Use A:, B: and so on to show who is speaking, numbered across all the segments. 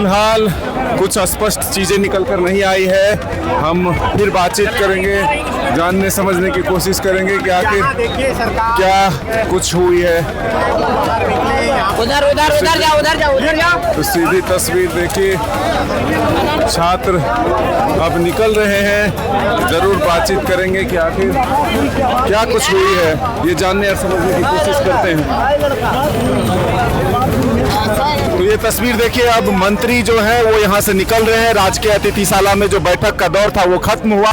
A: फिलहाल कुछ स्पष्ट चीज़ें निकल कर नहीं आई है। हम फिर बातचीत करेंगे, जानने समझने की कोशिश करेंगे कि आखिर क्या कुछ हुई है।
B: उधर जाओ।
A: तो सीधी तस्वीर देखिए, छात्र अब निकल रहे हैं। जरूर बातचीत करेंगे कि आखिर क्या कुछ हुई है, ये जानने और समझने की कोशिश करते हैं। तो ये तस्वीर देखिए, अब मंत्री जो है वो यहाँ से निकल रहे हैं। राजकीय अतिथिशाला में जो बैठक का दौर था वो खत्म हुआ।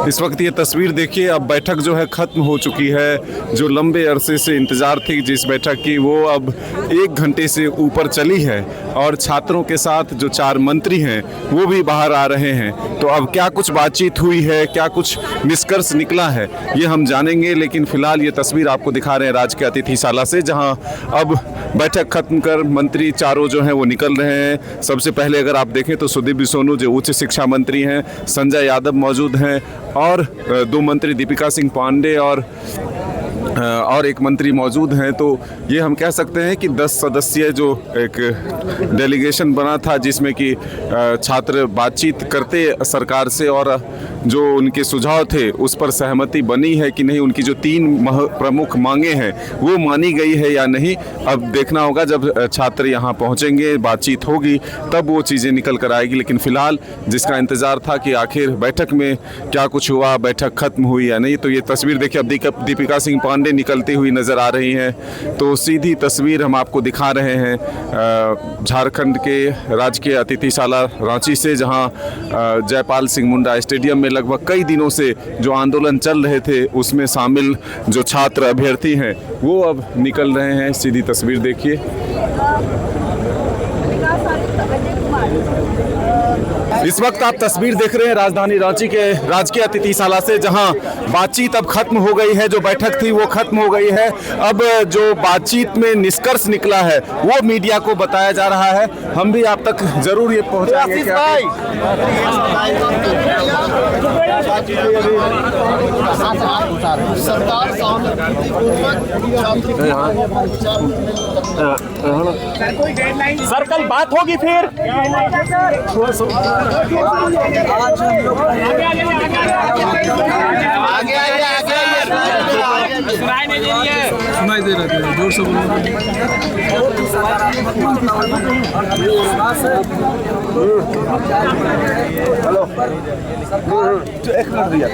A: इस वक्त ये तस्वीर देखिए, अब बैठक जो है खत्म हो चुकी है। जो लंबे अरसे से इंतजार थी जिस बैठक की, वो अब 1 घंटे से ऊपर चली है और छात्रों के साथ जो 4 मंत्री हैं वो भी बाहर आ रहे हैं। तो अब क्या कुछ बातचीत हुई है, क्या कुछ निष्कर्ष निकला है, ये हम जानेंगे। लेकिन फिलहाल ये तस्वीर आपको दिखा रहे हैं राजकीय अतिथिशाला से, जहां अब बैठक खत्म कर मंत्री चारों जो हैं वो निकल रहे हैं। सबसे पहले अगर आप देखें तो सुदीप सोनू जो उच्च शिक्षा मंत्री हैं, संजय यादव मौजूद हैं और 2 मंत्री दीपिका सिंह पांडे और एक मंत्री मौजूद हैं। तो ये हम कह सकते हैं कि 10 सदस्यीय जो एक डेलीगेशन बना था, जिसमें कि छात्र बातचीत करते सरकार से और जो उनके सुझाव थे उस पर सहमति बनी है कि नहीं, उनकी जो 3 प्रमुख मांगे हैं वो मानी गई है या नहीं, अब देखना होगा। जब छात्र यहाँ पहुँचेंगे, बातचीत होगी, तब वो चीज़ें निकल कर आएगी। लेकिन फ़िलहाल जिसका इंतज़ार था कि आखिर बैठक में क्या कुछ हुआ, बैठक खत्म हुई या नहीं, तो ये तस्वीर देखिए, अब दीपिका सिंह पांडे निकलती हुई नज़र आ रही हैं। तो सीधी तस्वीर हम आपको दिखा रहे हैं झारखंड के राजकीय अतिथिशाला रांची से, जहां जयपाल सिंह मुंडा स्टेडियम में लगभग कई दिनों से जो आंदोलन चल रहे थे उसमें शामिल जो छात्र अभ्यर्थी हैं वो अब निकल रहे हैं। सीधी तस्वीर देखिए। इस वक्त आप तस्वीर देख रहे हैं राजधानी रांची के राजकीय अतिथिशाला से, जहां बातचीत अब खत्म हो गई है। जो बैठक थी वो खत्म हो गई है। अब जो बातचीत में निष्कर्ष निकला है वो मीडिया को बताया जा रहा है। हम भी आप तक जरूर ये पहुंचाएंगे।
C: सर कल बात होगी फिर। आगे सुनाई नहीं दे रही है, सुनाई दे रही है, जोर से बोलो। हेलो, एक मिनट दिया।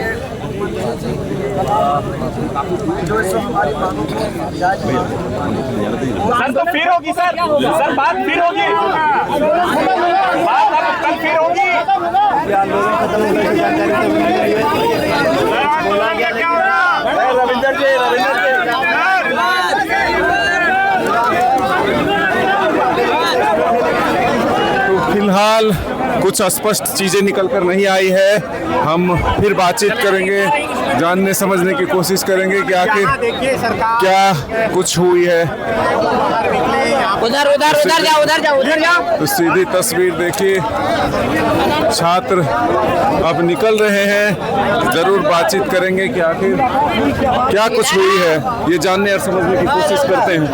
C: सर तो फिर होगी सर बात फिर होगी, बात अब कल फिर होगी। रविंदर जी
A: तो फिलहाल कुछ स्पष्ट चीज़ें निकल कर नहीं आई है। हम फिर बातचीत करेंगे, जानने समझने की कोशिश करेंगे कि आखिर क्या कुछ हुई है।
B: उधर जाओ।
A: तो सीधी तस्वीर देखिए, छात्र अब निकल रहे हैं। जरूर बातचीत करेंगे कि आखिर क्या कुछ हुई है, ये जानने और समझने की कोशिश करते हैं।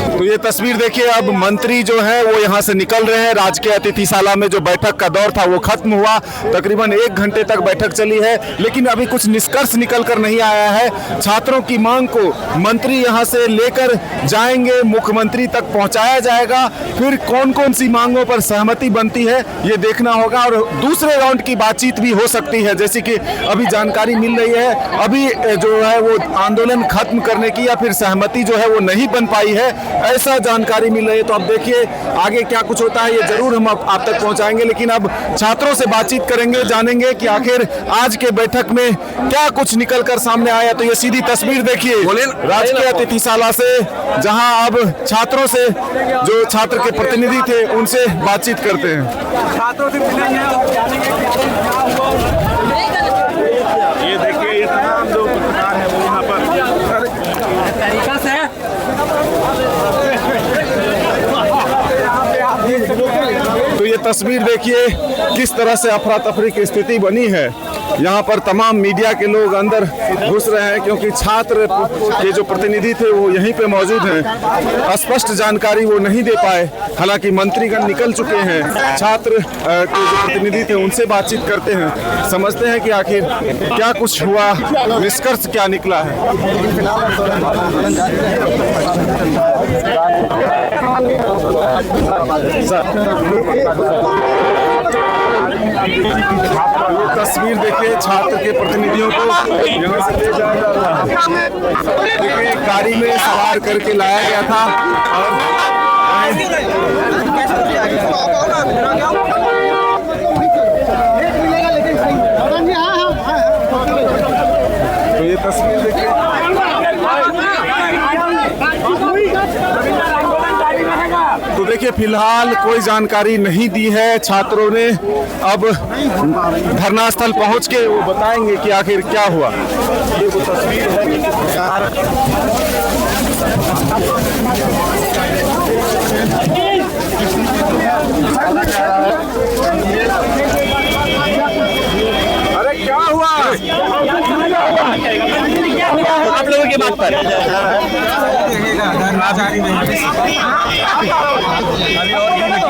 A: तो ये तस्वीर देखिए, अब मंत्री जो है वो यहाँ से निकल रहे हैं। राजकीय अतिथिशाला में जो बैठक का दौर था वो खत्म हुआ। तकरीबन 1 घंटे तक बैठक चली है, लेकिन अभी कुछ निष्कर्ष निकल कर नहीं आया है। छात्रों की मांग को मंत्री यहाँ से लेकर जाएंगे, मुख्यमंत्री तक पहुँचाया जाएगा। फिर कौन कौन सी मांगों पर सहमति बनती है ये देखना होगा, और दूसरे राउंड की बातचीत भी हो सकती है। जैसे कि अभी जानकारी मिल रही है, अभी जो है वो आंदोलन खत्म करने की या फिर सहमति जो है वो नहीं बन पाई है, ऐसा जानकारी मिल रही है। तो अब देखिए आगे क्या कुछ होता है, ये जरूर हम आप तक पहुंचाएंगे। लेकिन अब छात्रों से बातचीत करेंगे, जानेंगे कि आखिर आज के बैठक में क्या कुछ निकल कर सामने आया। तो ये सीधी तस्वीर देखिए राजकीय अतिथिशाला से, जहां अब छात्रों से, जो छात्र के प्रतिनिधि थे, उनसे बातचीत करते हैं।
C: छात्रों से मिलेंगे, ये देखिए ये तमाम जो पत्रकार है वो यहाँ पर तरीका से
A: तस्वीर देखिए किस तरह से अफरा तफरी की स्थिति बनी है। यहाँ पर तमाम मीडिया के लोग अंदर घुस रहे हैं क्योंकि छात्र के जो प्रतिनिधि थे वो यहीं पे मौजूद हैं। स्पष्ट जानकारी वो नहीं दे पाए, हालांकि मंत्रीगण निकल चुके हैं। छात्र के जो प्रतिनिधि थे उनसे बातचीत करते हैं, समझते हैं कि आखिर क्या कुछ हुआ, निष्कर्ष क्या निकला है। तस्वीर देखिए छात्र के प्रतिनिधियों को यहाँ से ले जाया जा रहा है। देखिए गाड़ी में सवार करके लाया गया था तो ये तस्वीर देखिए। तो देखिए फिलहाल कोई जानकारी नहीं दी है छात्रों ने। अब धरना स्थल पहुंच के वो बताएंगे कि आखिर क्या हुआ। ये वो तस्वीर अरे क्या हुआ
B: आप लोगों की बात पर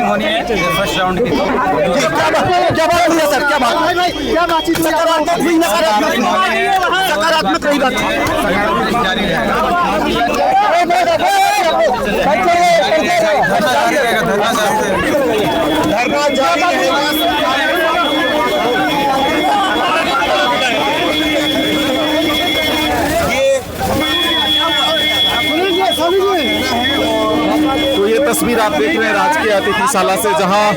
B: होनी है फर्स्ट राउंड की। क्या बात हुई है सर? क्या बातचीत सकारात्मक हुई? सकारात्मक रही बात जारी धरना जारी
A: तो ये तस्वीर आप देख रहे हैं राजकीय अतिथिशाला से, जहां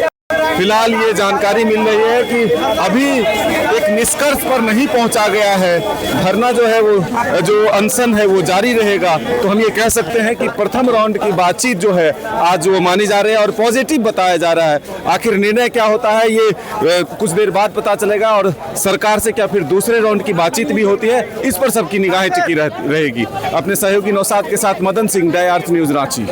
A: फिलहाल ये जानकारी मिल रही है कि अभी एक निष्कर्ष पर नहीं पहुंचा गया है। धरना जो है वो जो अनशन है वो जारी रहेगा। तो हम ये कह सकते हैं कि प्रथम राउंड की बातचीत जो है आज वो मानी जा रही है और पॉजिटिव बताया जा रहा है। आखिर निर्णय क्या होता है ये कुछ देर बाद पता चलेगा और सरकार से क्या फिर दूसरे राउंड की बातचीत भी होती है, इस पर सबकी निगाहें टिकी रहेगी। अपने सहयोगी नौशाद के साथ मदन सिंह, DAI अर्थ न्यूज़, रांची।